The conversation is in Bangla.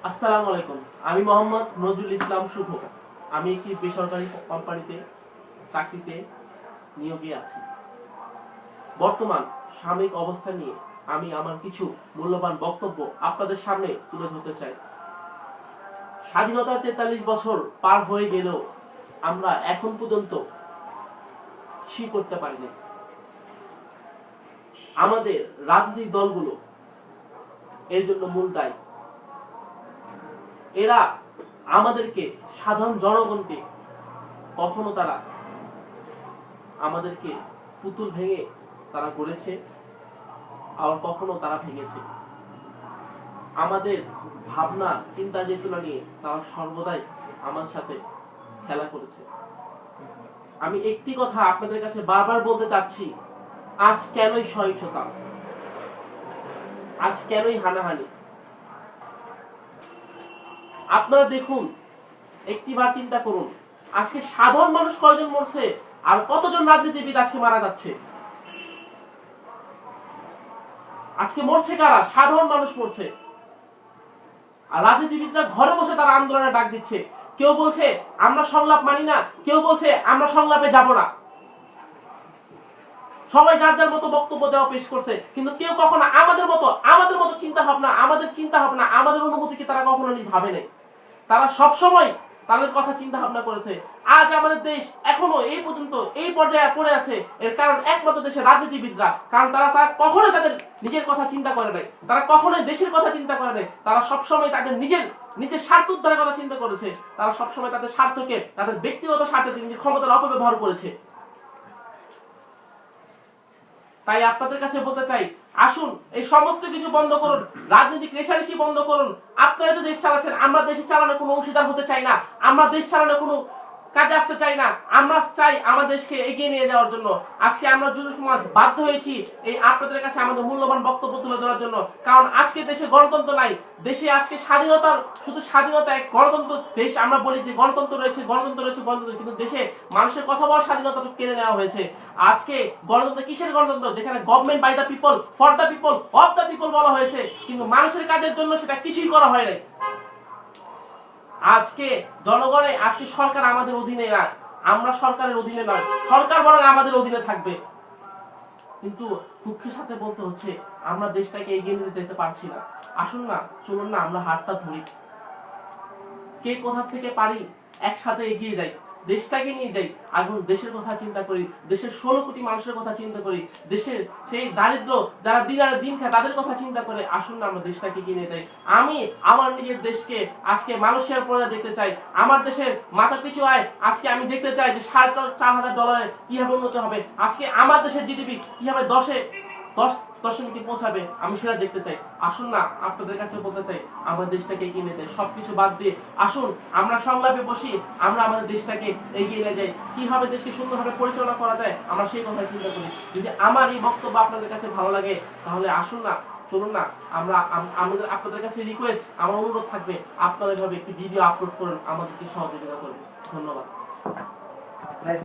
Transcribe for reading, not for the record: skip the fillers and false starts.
আসসালামু আলাইকুম। আমি মোহাম্মদ নজরুল ইসলাম শুভ। আমি একটি বেসরকারি কোম্পানিতে চাকরিতে নিয়োগে আছি। বর্তমান সাময়িক অবস্থা নিয়ে আমি আমার কিছু মূল্যবান বক্তব্য আপনাদের সামনে তুলে ধরতে চাই। স্বাধীনতার ৪৩ বছর পার হয়ে গেলেও আমরা এখন পর্যন্ত কিছুই করতে পারিনি। আমাদের রাজনৈতিক দলগুলো এর জন্য মূল দায়ী। এরা আমাদেরকে, সাধারণ জনগণকে, কখনো তারা আমাদেরকে পুতুল ভেঙে তারা গড়েছে, আবার কখনো তারা ভেঙেছে। আমাদের ভাবনা চিন্তা চেতনা নিয়ে তারা সর্বদাই আমার সাথে খেলা করেছে। আমি একটি কথা আপনাদের কাছে বারবার বলতে চাচ্ছি, আজ কেনই সহিংসতা, আজ কেনই হানাহানি? আপনারা দেখুন, একটিবার চিন্তা করুন, আজকে সাধারণ মানুষ কয়জন মরছে আর কতজন রাজনীতিবিদ আজকে মারা যাচ্ছে। আজকে মরছে কারা? সাধারণ মানুষ মরছে। আর রাজনীতিবিদরা ঘরে বসে তারা আন্দোলনের ডাক দিচ্ছে। কেউ বলছে আমরা সংলাপ মানি না, কেউ বলছে আমরা সংলাপে যাব না। সবাই যার যার মতো বক্তব্য দেওয়া পেশ করছে, কিন্তু কেউ কখনো আমাদের মতো চিন্তা ভাবনা, আমাদের অনুভূতিকে তারা কখনো ভাবে নাই। তারা সব সময় তাদের কথা চিন্তা ভাবনা করেছে। আজ আমাদের দেশ এখনো এই পর্যন্ত এই পর্যায়ে পড়ে আছে, এর কারণ একমাত্র দেশের রাজনীতিবিদরা। কারণ তারা কখনোই তাদের নিজের কথা চিন্তা করে নাই, তারা কখনোই দেশের কথা চিন্তা করে নাই। তারা সবসময় তাদের নিজের স্বার্থ উদ্ধারের কথা চিন্তা করেছে। তারা সবসময় তাদের স্বার্থকে, তাদের ব্যক্তিগত স্বার্থে নিজের ক্ষমতার অপব্যবহার করেছে। তাই আপনাদের কাছে বলতে চাই, আসুন এই সমস্ত কিছু বন্ধ করুন, রাজনৈতিক রেষারেষি বন্ধ করুন। আপনারা তো দেশ চালাচ্ছেন, আমরা দেশে চালানোর কোনো অংশীদার হতে চাই না, আমরা দেশ চালানোর কোনো কাজে আসতে চাই না। আমরা চাই আমার দেশকে এগিয়ে নিয়ে যাওয়ার জন্য। আজকে আমরা যুব সমাজ বাধ্য হয়েছি এই আপনাদের কাছে আমাদের মূল্যবান বক্তব্য তুলে ধরার জন্য। কারণ আজকে দেশে গণতন্ত্র নাই, দেশে আজকে শুধু স্বাধীনতা, এক গণতন্ত্র দেশ। আমরা বলি যে গণতন্ত্র রয়েছে, কিন্তু দেশে মানুষের কথা বলার স্বাধীনতা কেড়ে নেওয়া হয়েছে। আজকে গণতন্ত্র কিসের গণতন্ত্র? যেখানে government by the people, for the people, of the people বলা হয়েছে, কিন্তু মানুষের কাজের জন্য সেটা কিছুই করা হয় নাই। আজকে আজকে সরকার আমাদের অধীনে না, আমরা সরকারের অধীনে নয়, সরকার বরং আমাদের অধীনে থাকবে। কিন্তু দুঃখের সাথে বলতে হচ্ছে, আমরা দেশটাকে এগিয়ে নিতে যেতে পারছি না। আসুন না, চলুন না আমরা হাতটা ধরি, কে কোথা থেকে পারি একসাথে এগিয়ে যাই, দেশটাকে নিয়ে যাই। আগুন দেশের কথা চিন্তা করি, দেশের 16 কোটি মানুষের কথা চিন্তা করি, দেশের সেই দারিদ্র যারা দিন খায় তাদের কথা চিন্তা করে। আসুন না আমরা দেশটাকে এগিয়ে নিয়ে যাই। আমি আমার নিজের দেশকে আজকে মানুষের পর্যায়ে দেখতে চাই। আমার দেশের মাথা পিছু আয় আজকে আমি দেখতে চাই যে $4,500 কিভাবে উন্নত হবে। আজকে আমার দেশের জিডিপি কিভাবে 10 পৌঁছাবে, আমি সেটা দেখতে চাই। আসুন না আপনাদের কাছে বলতে চাই, আমার দেশটাকে এগিয়ে নিয়ে যাই। সবকিছু বাদ দিয়ে আসুন আমরা সংলাপে বসি, আমরা আমাদের দেশটাকে এগিয়ে নিয়ে যাই। কিভাবে দেশকে সুন্দরভাবে পরিচালনা করা যায় আমরা সেই কথা চিন্তা করি। যদি আমার এই বক্তব্য আপনাদের কাছে ভালো লাগে, তাহলে আসুন না, চলুন না আপনাদের কাছে রিকোয়েস্ট, আমার অনুরোধ থাকবে, আপনারা এভাবে একটি ভিডিও আপলোড করুন, আমাদেরকে সহযোগিতা করুন। ধন্যবাদ।